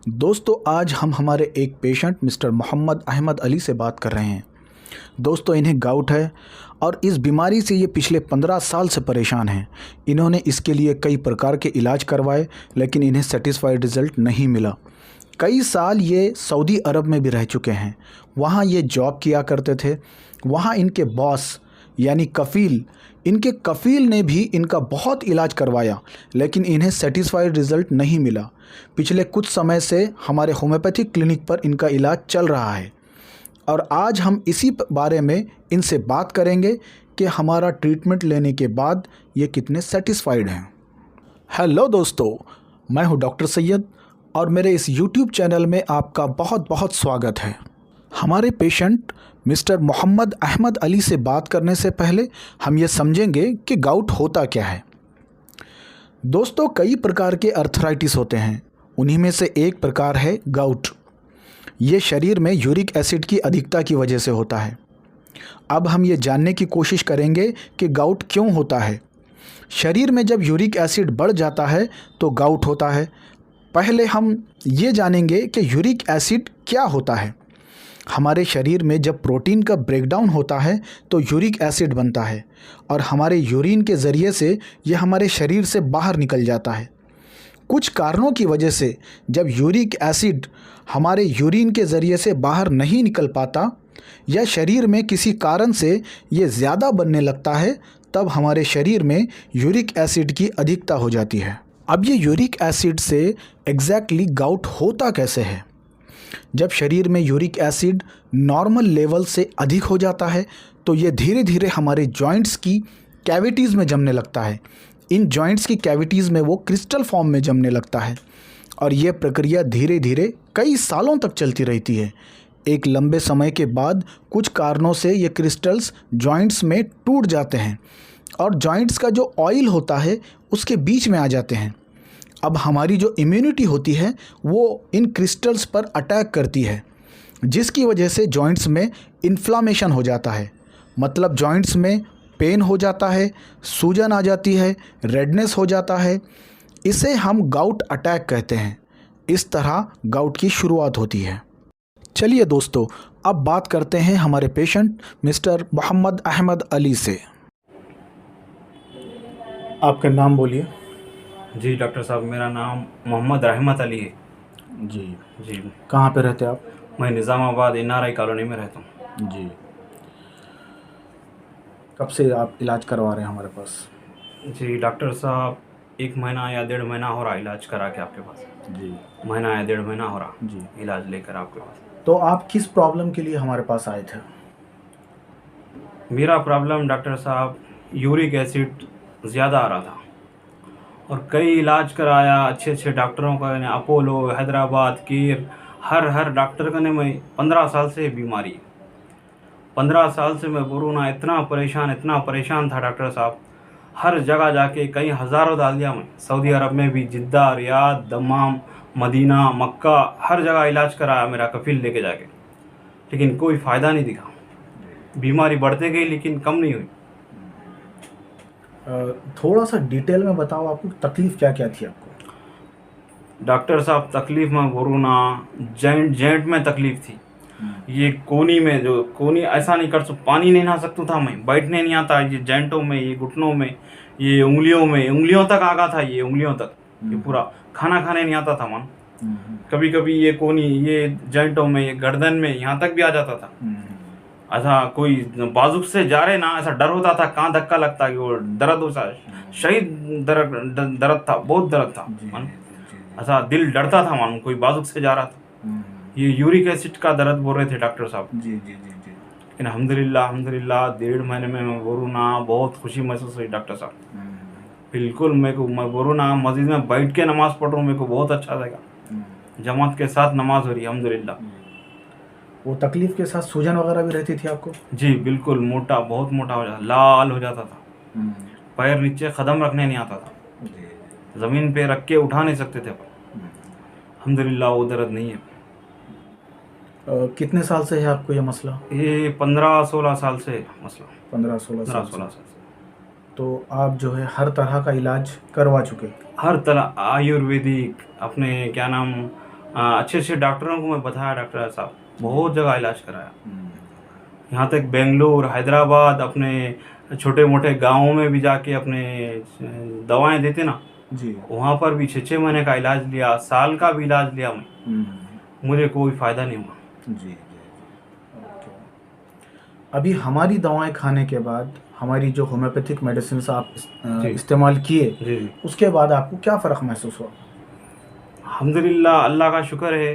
दोस्तों आज हम हमारे एक पेशेंट मिस्टर मोहम्मद अहमद अली से बात कर रहे हैं। दोस्तों इन्हें गाउट है और इस बीमारी से ये पिछले 15 साल से परेशान हैं। इन्होंने इसके लिए कई प्रकार के इलाज करवाए लेकिन इन्हें सेटिस्फाइड रिज़ल्ट नहीं मिला। कई साल ये सऊदी अरब में भी रह चुके हैं, वहाँ ये जॉब किया करते थे। वहाँ इनके बॉस यानी इनके कफ़ील ने भी इनका बहुत इलाज करवाया लेकिन इन्हें सेटिस्फाइड रिज़ल्ट नहीं मिला। पिछले कुछ समय से हमारे होम्योपैथिक क्लिनिक पर इनका इलाज चल रहा है और आज हम इसी बारे में इनसे बात करेंगे कि हमारा ट्रीटमेंट लेने के बाद ये कितने सेटिस्फाइड हैं। हेलो दोस्तों, मैं हूं डॉक्टर सैयद और मेरे इस यूट्यूब चैनल में आपका बहुत बहुत स्वागत है। हमारे पेशेंट मिस्टर मोहम्मद अहमद अली से बात करने से पहले हम ये समझेंगे कि गाउट होता क्या है। दोस्तों कई प्रकार के अर्थराइटिस होते हैं, उन्हीं में से एक प्रकार है गाउट। ये शरीर में यूरिक एसिड की अधिकता की वजह से होता है। अब हम ये जानने की कोशिश करेंगे कि गाउट क्यों होता है। शरीर में जब यूरिक एसिड बढ़ जाता है तो गाउट होता है। पहले हम ये जानेंगे कि यूरिक एसिड क्या होता है। हमारे शरीर में जब प्रोटीन का ब्रेकडाउन होता है तो यूरिक एसिड बनता है और हमारे यूरिन के ज़रिए से यह हमारे शरीर से बाहर निकल जाता है। कुछ कारणों की वजह से जब यूरिक एसिड हमारे यूरिन के ज़रिए से बाहर नहीं निकल पाता या शरीर में किसी कारण से ये ज़्यादा बनने लगता है, तब हमारे शरीर में यूरिक एसिड की अधिकता हो जाती है। अब ये यूरिक एसिड से एग्जैक्टली गाउट होता कैसे है। जब शरीर में यूरिक एसिड नॉर्मल लेवल से अधिक हो जाता है तो ये धीरे धीरे हमारे जॉइंट्स की कैविटीज़ में जमने लगता है। इन जॉइंट्स की कैविटीज़ में वो क्रिस्टल फॉर्म में जमने लगता है और ये प्रक्रिया धीरे धीरे कई सालों तक चलती रहती है। एक लंबे समय के बाद कुछ कारणों से ये क्रिस्टल्स जॉइंट्स में टूट जाते हैं और जॉइंट्स का जो ऑयल होता है उसके बीच में आ जाते हैं। अब हमारी जो इम्यूनिटी होती है वो इन क्रिस्टल्स पर अटैक करती है, जिसकी वजह से जॉइंट्स में इन्फ्लामेशन हो जाता है। मतलब जॉइंट्स में पेन हो जाता है, सूजन आ जाती है, रेडनेस हो जाता है। इसे हम गाउट अटैक कहते हैं। इस तरह गाउट की शुरुआत होती है। चलिए दोस्तों, अब बात करते हैं हमारे पेशेंट मिस्टर मोहम्मद अहमद अली से। आपका नाम बोलिए। जी डॉक्टर साहब, मेरा नाम मोहम्मद रहमत अली है। जी जी, कहाँ पे रहते हैं आप? मैं निज़ामाबाद NRI कॉलोनी में रहता हूँ। जी, कब से आप इलाज करवा रहे हैं हमारे पास? जी डॉक्टर साहब, 1 महीना या 1.5 महीना हो रहा इलाज करा के आपके पास। जी, महीना या 1.5 महीना हो रहा जी। इलाज लेकर आपके पास। तो आप किस प्रॉब्लम के लिए हमारे पास आए थे? मेरा प्रॉब्लम डॉक्टर साहब यूरिक एसिड ज़्यादा आ रहा था और कई इलाज कराया, अच्छे अच्छे डॉक्टरों का, अपोलो, हैदराबाद, कीर, हर डॉक्टर का ने मैं 15 साल से बीमारी है। 15 साल से मैं कोरोना इतना परेशान था डॉक्टर साहब। हर जगह जाके कई हज़ारों डाल दिया मैं, सऊदी अरब में भी, जिद्दा, रियाद, दम्माम, मदीना, मक्का, हर जगह इलाज कराया मेरा कफील लेके जाके, लेकिन कोई फ़ायदा नहीं दिखा। बीमारी बढ़ते गई लेकिन कम नहीं हुई। थोड़ा सा डिटेल में बताओ, आपको तकलीफ़ क्या क्या थी आपको? डॉक्टर साहब तकलीफ़ में कोरोना जॉइंट में तकलीफ़ थी। ये कोनी में, जो कोनी ऐसा नहीं कर सकता, पानी नहीं नहा सकता था मैं, बैठने नहीं आता। ये जॉइंटों में, ये घुटनों में, ये उंगलियों तक आ गया था, ये उंगलियों तक, ये पूरा खाना खाने नहीं आता था मन। कभी कभी ये कोनी, ये जॉइंटों में, ये गर्दन में, यहाँ तक भी आ जाता था। ऐसा कोई बाजुक से जा रहे ना, ऐसा डर होता था, कहाँ धक्का लगता कि वो दर्द हो सा शहीद दर्द था, बहुत दर्द था मन। ऐसा दिल डरता था मानो कोई बाजुक से जा रहा था। ये यूरिक एसिड का दर्द बोल रहे थे डॉक्टर साहब। जी जी जी जी। लेकिन अल्हम्दुलिल्लाह 1.5 महीने में मैं बोलूँ ना, बहुत खुशी महसूस हुई डॉक्टर साहब। बिल्कुल मैं बोलूँ ना, मस्जिद में बैठ के नमाज़ पढ़ रहा हूँ, मेरे को बहुत अच्छा लगा। जमात के साथ नमाज हो रही है अल्हम्दुलिल्लाह। वो तकलीफ़ के साथ सूजन वगैरह भी रहती थी आपको? जी बिल्कुल, मोटा, बहुत मोटा हो जाता, लाल हो जाता था। पैर नीचे कदम रखने नहीं आता था, ज़मीन पे रख के उठा नहीं सकते थे। अल्हम्दुलिल्लाह वो दर्द नहीं है। कितने साल से है आपको ये मसला? ये 15-16 साल से मसला। 15-16 साल से। तो आप जो है हर तरह का इलाज करवा चुके? हर तरह, आयुर्वेदिक, अपने क्या नाम, अच्छे अच्छे डॉक्टरों को मैं बताया, डॉक्टर साहब बहुत जगह इलाज कराया, यहाँ तक बेंगलोर, हैदराबाद, अपने छोटे मोटे गाँवों में भी जाके अपने दवाएं देते ना जी वहाँ पर भी 6-6 महीने का इलाज लिया, साल का भी इलाज लिया मैं, मुझे कोई फ़ायदा नहीं हुआ। जी ओके। अभी हमारी दवाएं खाने के बाद, हमारी जो होम्योपैथिक मेडिसिन आप जी। इस्तेमाल किए, जी उसके बाद आपको क्या फ़र्क महसूस हुआ? अल्हम्दुलिल्लाह, अल्लाह का शुक्र है,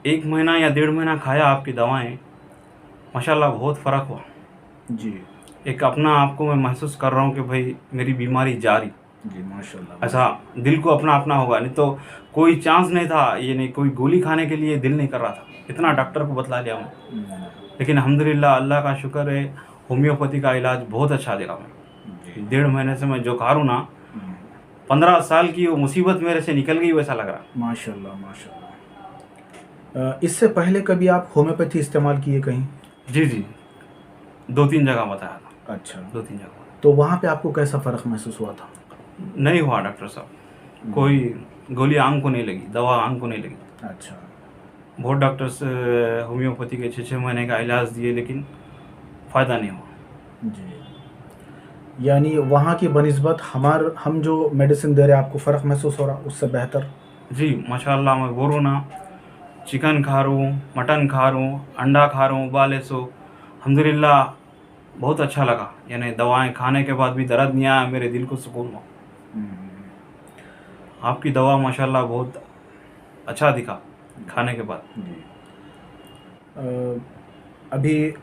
1 महीना या 1.5 महीना खाया आपकी दवाएं, माशाल्लाह बहुत फ़र्क हुआ। जी एक अपना आपको मैं महसूस कर रहा हूँ कि भाई मेरी बीमारी जारी, जी माशाल्लाह। ऐसा दिल को अपना अपना होगा, नहीं तो कोई चांस नहीं था, ये नहीं कोई गोली खाने के लिए दिल नहीं कर रहा था, इतना डॉक्टर को बतला लिया मैं। लेकिन अल्हम्दुलिल्लाह, अल्लाह का शुक्र है, होम्योपैथी का इलाज बहुत अच्छा दिला मैं। 1.5 महीने से मैं जो खा रहा हूँ ना, 15 साल की वो मुसीबत मेरे से निकल गई वैसा लग रहा। माशाल्लाह माशाल्लाह। इससे पहले कभी आप होम्योपैथी इस्तेमाल किए कहीं? जी जी, 2-3 जगह बताया था। अच्छा, 2-3 जगह तो वहाँ पे आपको कैसा फ़र्क महसूस हुआ था? नहीं हुआ डॉक्टर साहब, कोई गोली आंख को नहीं लगी, दवा आंख को नहीं लगी। अच्छा बहुत डॉक्टर्स होम्योपैथी के 6-6 महीने का इलाज दिए, लेकिन फ़ायदा नहीं हुआ। जी, यानी वहाँ की बनिस्बत हम जो मेडिसिन दे रहे हैं, आपको फ़र्क महसूस हो रहा उससे बेहतर? जी माशाल्लाह, मैं बोल रहा हूँ ना, चिकन खा रहा हूँ, मटन खा रहा हूँ, अंडा खा रहा हूँ, उबाले सो अल्हम्दुलिल्लाह बहुत अच्छा लगा। यानी दवाएं खाने के बाद भी दर्द नहीं आया, मेरे दिल को सुकून हुआ। आपकी दवा माशाल्लाह बहुत अच्छा दिखा खाने के बाद। अभी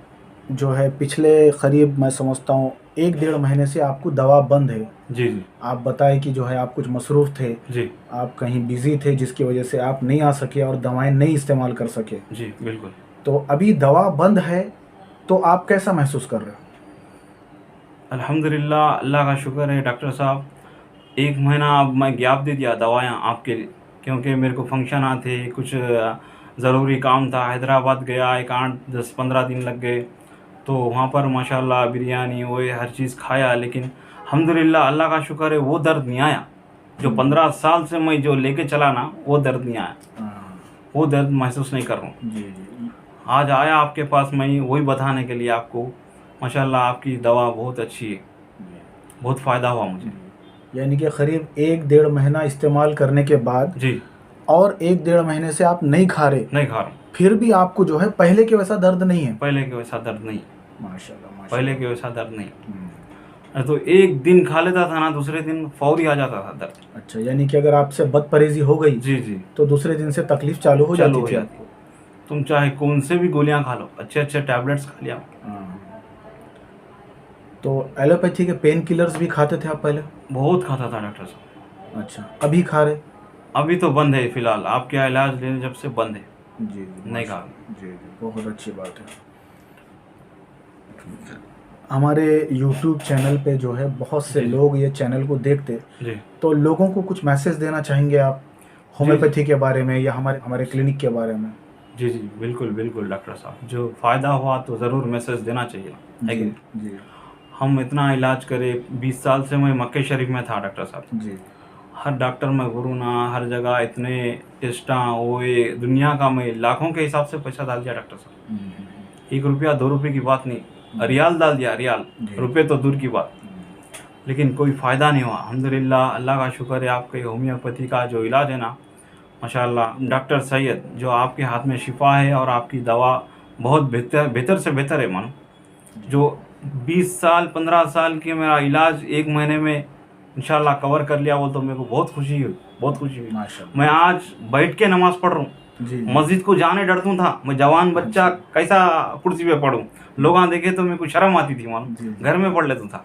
जो है पिछले करीब मैं समझता हूँ 1-1.5 महीने से आपको दवा बंद है। जी जी आप बताएं कि जो है आप कुछ मसरूफ़ थे, जी आप कहीं बिज़ी थे, जिसकी वजह से आप नहीं आ सके और दवाएं नहीं इस्तेमाल कर सके। जी बिल्कुल। तो अभी दवा बंद है, तो आप कैसा महसूस कर रहे हो? अल्हम्दुलिल्लाह, अल्लाह का शुक्र है डॉक्टर साहब, 1 महीना अब मैं गैप दे दिया दवाएं आपके लिए, क्योंकि मेरे को फंक्शन आते, कुछ ज़रूरी काम था, हैदराबाद गया, एक 8-10-15 दिन लग गए, तो वहाँ पर माशाल्लाह बिरयानी वो ये हर चीज़ खाया, लेकिन अल्हम्दुलिल्लाह अल्लाह का शुक्र है वो दर्द नहीं आया जो 15 साल से मैं जो लेके चला ना, वो दर्द नहीं आया, वो दर्द महसूस नहीं कर रहा हूँ। जी जी आज आया आपके पास मैं वही बताने के लिए आपको, माशाल्लाह आपकी दवा बहुत अच्छी है, बहुत फ़ायदा हुआ मुझे। यानी कि करीब 1-1.5 महीना इस्तेमाल करने के बाद जी, और 1-1.5 महीने से आप नहीं खा रहे, नहीं खा रहा हूँ, फिर भी आपको जो है पहले के वैसा दर्द नहीं है? पहले के वैसा दर्द नहीं, माशाल्लाह माशाल्लाह। पहले के वैसा दर्द नहीं। तो एक दिन खा लेता था ना, दूसरे दिन फौरी आ जाता था दर्द। अच्छा, यानी कि अगर आपसे बदपरहेजी हो गई जी जी, तो दूसरे दिन से तकलीफ चालू हो चालू हो जाती थी? जाती। तुम चाहे कौन से भी गोलियां खा लो, अच्छे अच्छे टैबलेट्स खा लिया। तो एलोपैथी के पेन किलर्स भी खाते थे आप पहले? बहुत खाता था डॉक्टर साहब। अच्छा, अभी खा रहे? अभी तो बंद है फिलहाल, आपके इलाज लेने जब से बंद है, जी नहीं खा। जी जी, बहुत अच्छी बात है। हमारे YouTube चैनल पे जो है बहुत से जी। लोग ये चैनल को देखते, जी तो लोगों को कुछ मैसेज देना चाहेंगे आप होम्योपैथी के बारे में या हमारे क्लिनिक के बारे में? जी जी बिल्कुल बिल्कुल डॉक्टर साहब, जो फ़ायदा हुआ तो ज़रूर मैसेज देना चाहिए, है कि नहीं? जी हम इतना इलाज करे, 20 साल से मैं मक्के शरीफ में था डॉक्टर साहब। जी हर डॉक्टर में गुरु ना, हर जगह इतने टेस्टा वो ये दुनिया का मैं लाखों के हिसाब से पैसा डाल दिया डॉक्टर साहब। 1 रुपया 2 रुपये की बात नहीं, रियाल डाल दिया, रियाल, रुपये तो दूर की बात, लेकिन कोई फ़ायदा नहीं हुआ। अल्हम्दुलिल्लाह, अल्लाह का शुक्र है, आपके होम्योपैथी का जो इलाज है ना, माशाल्लाह डॉक्टर सैयद, जो आपके हाथ में शिफा है और आपकी दवा बहुत बेहतर से बेहतर है मानो। जो 20 साल 15 साल की मेरा इलाज 1 महीने में इंशाल्लाह कवर कर लिया, वो तो मेरे को बहुत खुशी हुई, बहुत खुशी हुई। माशाल्लाह। मैं आज बैठ के नमाज़ पढ़ रहा हूँ, जी मस्जिद को जाने डरता था, मैं जवान बच्चा कैसा कुर्सी पे पढ़ूँ, लोग देखे तो मेरे को शर्म आती थी मानो, घर में पढ़ लेता था।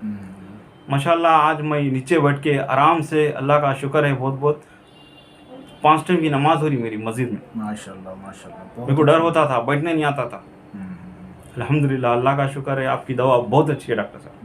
माशाल्लाह आज मैं नीचे बैठ के आराम से, अल्लाह का शुक्र है बहुत बहुत, 5 टाइम की नमाज हो रही मेरी मस्जिद में। माशाल्लाह माशाल्लाह। मेरे को डर होता था, बैठने नहीं आता था। अल्हम्दुलिल्लाह, अल्लाह का शुक्र है, आपकी दवा बहुत अच्छी है डॉक्टर साहब।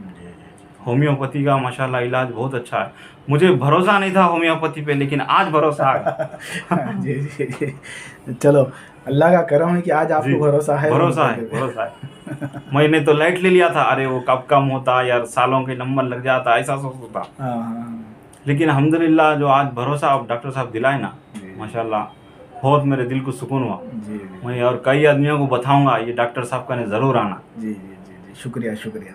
होम्योपैथी का माशाल्लाह इलाज बहुत अच्छा है। मुझे भरोसा नहीं था होम्योपैथी पे, लेकिन आज भरोसा है। जी जी जी, चलो अल्लाह का करम है कि आज आपको भरोसा है। भरोसा है, भरोसा है। मैंने तो लाइट ले लिया था, अरे वो कब कम होता यार, सालों के नंबर लग जाता, ऐसा सोचता था। हाँ हाँ लेकिन अल्हम्दुलिल्लाह, जो आज भरोसा आप डॉक्टर साहब दिलाए ना, माशाल्लाह बहुत मेरे दिल को सुकून हुआ। जी जी मैं और कई आदमियों को बताऊंगा ये डॉक्टर साहब का ने ज़रूर आना। जी जी जी जी, शुक्रिया शुक्रिया।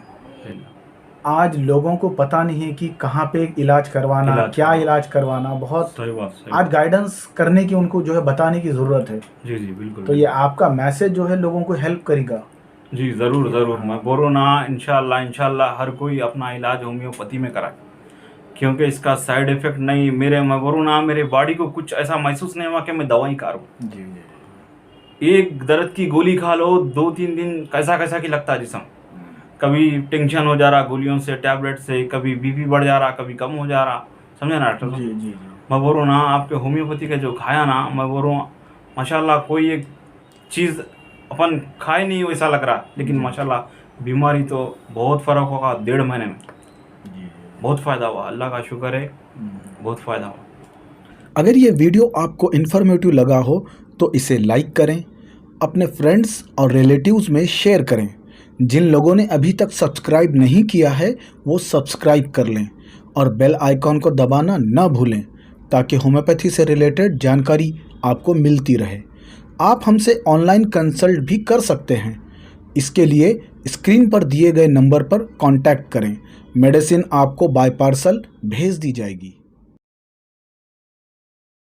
आज लोगों को पता नहीं है कि कहाँ पे इलाज करवाना, क्या इलाज करवाना, बहुत सही बात, सही आज गाइडेंस करने की उनको जो है बताने की ज़रूरत है। जी जी बिल्कुल। तो ये आपका मैसेज जो है लोगों को हेल्प करेगा। जी ज़रूर ज़रूर, मैं बोलूँ ना इंशाल्लाह इंशाल्लाह हर कोई अपना इलाज होम्योपैथी में कराए, क्योंकि इसका साइड इफ़ेक्ट नहीं मेरे, मैं बोलूँ ना मेरे बॉडी को कुछ ऐसा महसूस नहीं हुआ कि मैं दवाई खा रहा हूँ। जी जी एक दर्द की गोली खा लो 2-3 दिन कैसा कैसा की लगता है जिसम, कभी टेंशन हो जा रहा गोलियों से, टैबलेट से, कभी बीपी बढ़ जा रहा, कभी कम हो जा रहा, समझे ना डॉक्टर साहब। जी जी जी मैं बोल रहा हूँ ना आपके होम्योपैथी का जो खाया ना, मैं बोल रहा हूँ माशाल्लाह कोई एक चीज़ अपन खाए नहीं वैसा लग रहा, लेकिन माशाल्लाह बीमारी तो बहुत फ़र्क होगा 1.5 महीने में, बहुत फ़ायदा हुआ, अल्लाह का शुक्र है, बहुत फ़ायदा हुआ। अगर ये वीडियो आपको इन्फॉर्मेटिव लगा हो तो इसे लाइक करें, अपने फ्रेंड्स और रिलेटिव्स में शेयर करें। जिन लोगों ने अभी तक सब्सक्राइब नहीं किया है वो सब्सक्राइब कर लें और बेल आइकॉन को दबाना ना भूलें ताकि होम्योपैथी से रिलेटेड जानकारी आपको मिलती रहे। आप हमसे ऑनलाइन कंसल्ट भी कर सकते हैं। इसके लिए स्क्रीन पर दिए गए नंबर पर कांटेक्ट करें। मेडिसिन आपको बाय पार्सल भेज दी जाएगी।